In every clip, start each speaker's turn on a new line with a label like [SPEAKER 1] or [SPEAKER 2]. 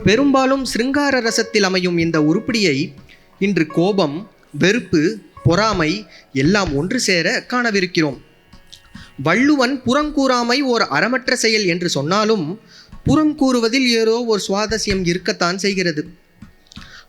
[SPEAKER 1] பெரும்பாலும் சிருங்கார ரசத்தில் அமையும் இந்த உருப்படியை இன்று கோபம், வெறுப்பு, பொறாமை எல்லாம் ஒன்று சேர காணவிருக்கிறோம். வள்ளுவன் புறங்கூறாமை ஓர் அறமற்ற செயல் என்று சொன்னாலும் புறங்கூறுவதில் ஏதோ ஒரு சுவாரஸ்யம் இருக்கத்தான் செய்கிறது.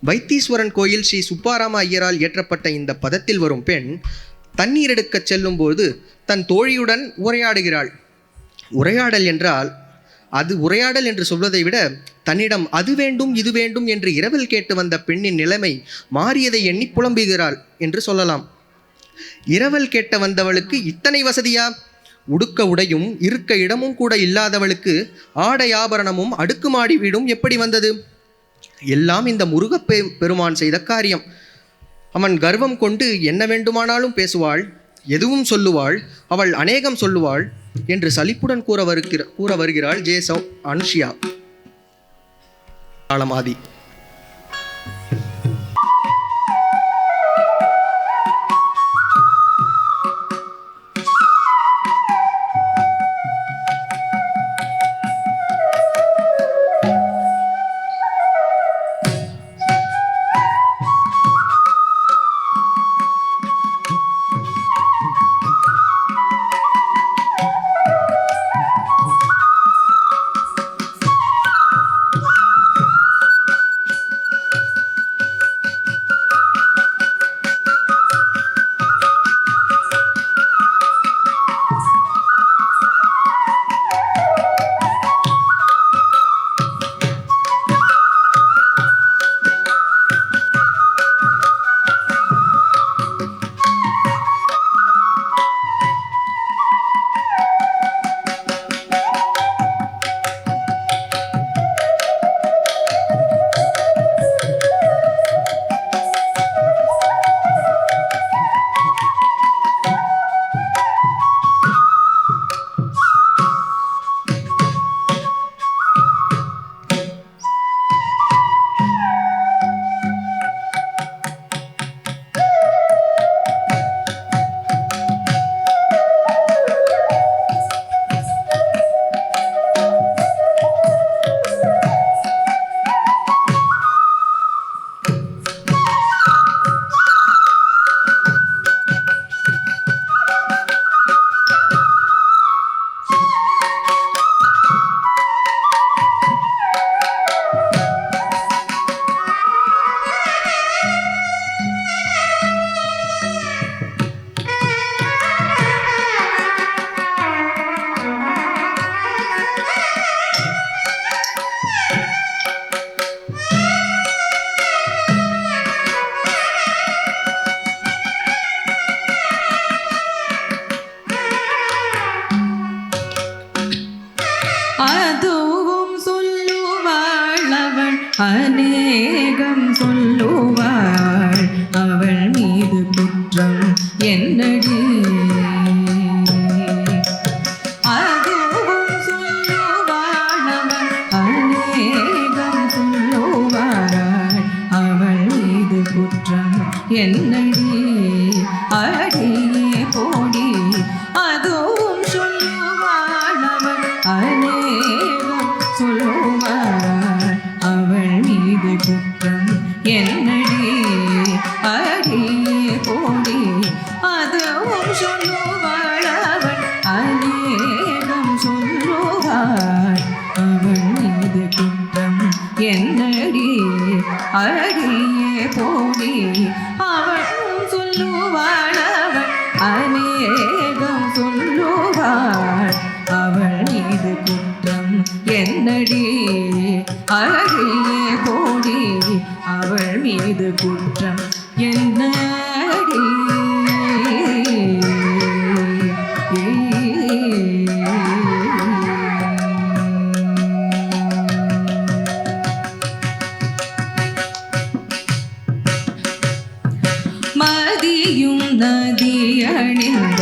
[SPEAKER 1] வைத்தீஸ்வரன் கோயில் ஸ்ரீ சுப்பாராம ஐயரால் இயற்றப்பட்ட இந்த பதத்தில் வரும் பெண் தண்ணீர் எடுக்கச் செல்லும்போது தன் தோழியுடன் உரையாடுகிறாள். உரையாடல் என்றால் அது உரையாடல் என்று சொல்வதை விட தன்னிடம் அது வேண்டும் இது வேண்டும் என்று இரவில் கேட்டு வந்த பெண்ணின் நிலைமை மாறியதை எண்ணி புலம்புகிறாள் என்று சொல்லலாம். இரவல் கேட்ட வந்தவளுக்கு இத்தனை வசதியா? உடுக்க உடையும் இருக்க இடமும் கூட இல்லாதவளுக்கு ஆடை ஆபரணமும் அடுக்குமாடி வீடும் எப்படி வந்தது? எல்லாம் இந்த முருகப் பெருமான் செய்த காரியம். அவன் கர்வம் கொண்டு என்ன வேண்டுமானாலும் பேசுவாள், எதுவும் சொல்லுவாள், அவள் அநேகம் சொல்லுவாள் என்று சலிப்புடன் கூற வருகிறாள் அனுஷியா ஆலமாதி.
[SPEAKER 2] அநேகம் சொல்லுவாள் அவள் மீது குற்றம் என்னடி? அதுவும் சொல்லுவாள் அவள் அநேகம் சொல்லுவாள் அவள் மீது குற்றம் என்னடி? அடியே போடி அதுவும் சொல்லுவாள் அவள் அநேகம் சொல்லுவாள் அவள் மீது குற்றம் என்னடி? அடியே போடி அதுவும் சொல்லுவாள் அவள் அநேகம் சொல்லுவாள் அவள் மீது குற்றம் என்னடி? அடியே போடி அவளும் சொல்லுவாள் அவள் அநேகம் சொல்லுவாள் அவள் மீது குற்றம் என்னடி? அழகியே போடி அவள் மீது குற்றம் என்னடி? மதியும் நதியணிந்த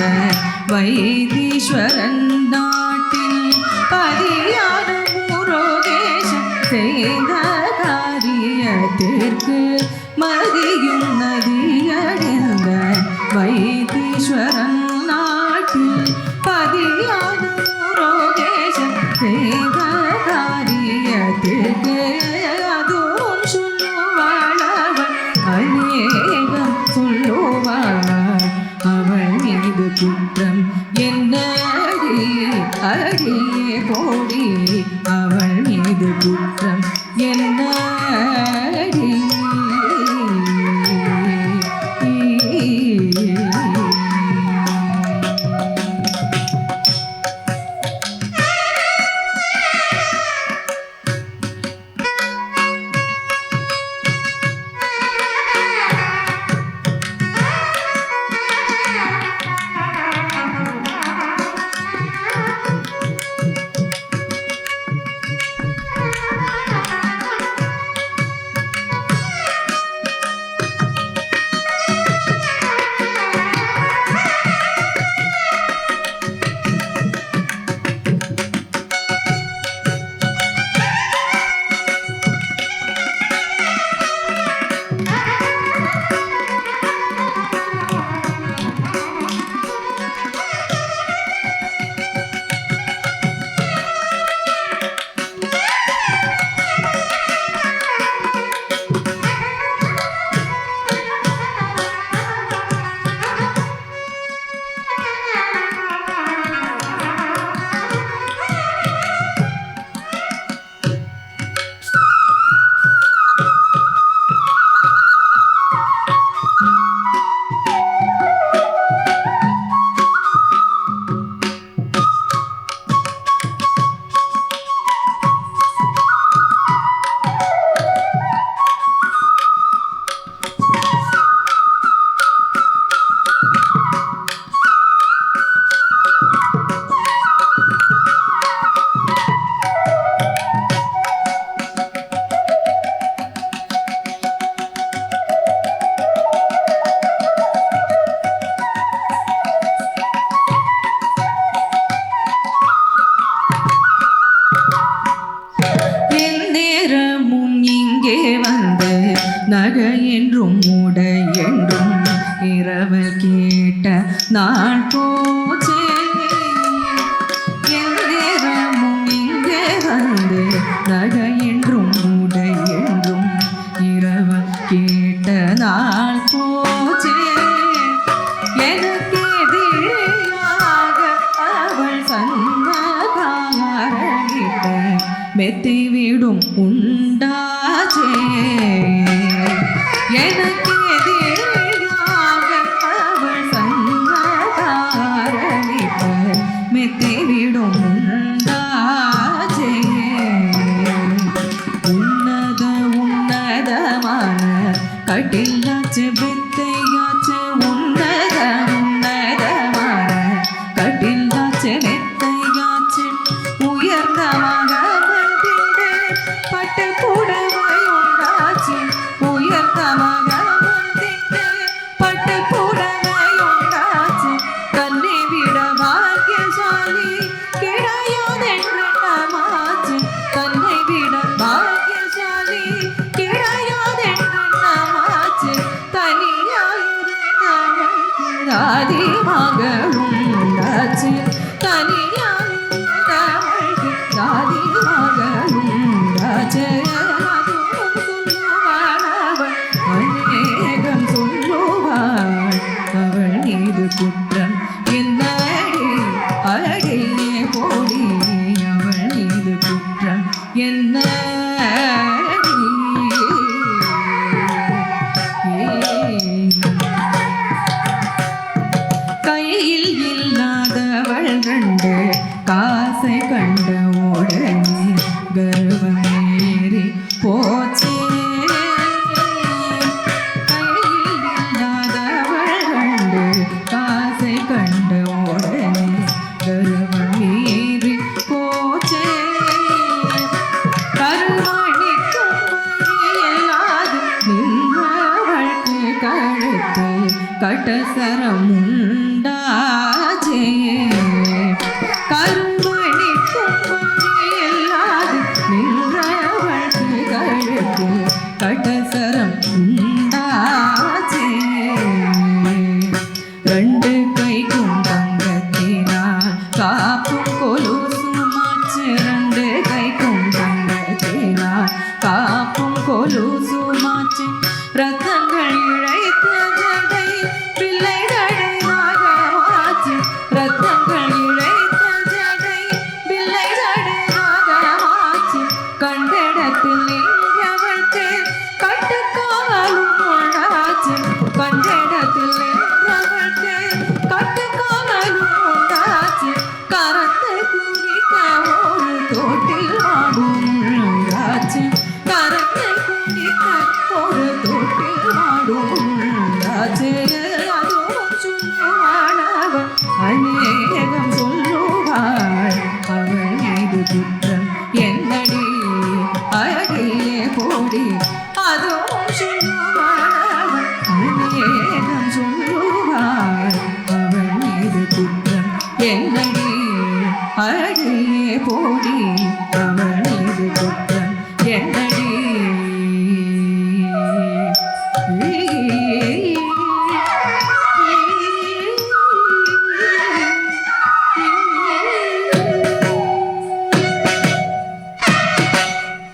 [SPEAKER 2] வைத்தீஸ்வரன் நாட்டில் பதியான முருகேசன் செய்த காரியத்திற்கு மதியும் நதியணிந்த வைத்தீஸ்வரன் நாட்டில் பதியான முருகேசன் செய்த காரியத்திற்கு மீது குற்றம் என்னடி நகை என்றும் உடை என்றும் இரவல் கேட்ட நாள் போச்சே என் நேரமும் இங்கே வந்து நகை என்றும் உடை என்றும் இரவல் கேட்ட நாள் போச்சே எனக்கு எதிராக அவள் சன்னகாரனிட்ட மெத்தி விடும் உண்டாச்சே எனக்கு எதிராக அவள் சன்னகாரனிட்ட மெத்தி விடும் உண்டாச்சே உன்னத உன்னதமான கட்டிலாச்சு வித்தையாச்சு உன்னத உன்னதமான கட்டிலாச்சு வித்தையாச்சு உயர்ந்த மகன் திண்டு பட்டு புடவை உண்டாச்சு உயர்ந்த மகன் திண்டு பட்டு புடவை உண்டாச்சு தன்னை விட பாக்கியசாலி கிடையாதென்று நமாச்சு தன்னை விட பாக்கியசாலி கிடையாதென்று நமாச்சு தனியாயிருந்தவள் ஆதி மகளும் உண்டாச்சு தனியாயிருந்தவள் ஆதி மகளும் உண்டாச்சு அதுவும் சொல்லுவாள் அவள் அநேகம் சொல்லுவாள் அவள் மீது குற்றம் என்னடி அழகிலே போடி அவள் மீது குற்றம் கையில் இல்லாதவள் ரெண்டு காசை கண்ட உடனே கர்வம் ஏறி போச்சே கையில் இல்லாதவள் ரெண்டு காசை கண்ட உடனே கர்வம் ஏறி போச்சே கருமணிக்கும் வழியில்லாது நின்றவൾക്ക് கழுத்து கட்டசரம் உண்டாச்சே கருமணிக்கும் வழியில்லாது நின்றவൾക്ക് கழுத்து கட்டசரம் உண்டாச்சே ரெண்டு கைக்கும் தங்கத்தினால் காப்பும் கொலுசுமாச்சு ரெண்டு கைக்கும் தங்கத்தினால் காப்பும் கொலுசுமாச்சு ரத்தங்கள் இழைத்த ஜடை பிள்ளைகளை நாகமாச்சு ரத்தங்கள் இழைத்த ஜடை பிள்ளைகளை நாகமாச்சு கண்டிடத்தில் நின்றவர்க்கு கட்டுக்காவலும் உண்டாச்சு கண்டிடத்தில் நின்றவர்க்கு கட்டுக்காவலும் உண்டாச்சு கரந்து குடிக்க ஒரு தோட்டில் ஆடும் உள்ளாச்சு கரந்து குடிக்க ஒரு தோட்டில் ஆடும் உள்ளாச்சு அதுவும் சொல்லுவானவன் அநேகம் சொல்லுவாள் அவள் மீது குற்றம் என்னடி அழகிலே போடி அதுவும் சொல்லுவாள் அநேகம் சொல்லுவாள் அவள் மீது குற்றம் என்னடி அழகிலே போடி அவள் மீது குற்றம் என்னடி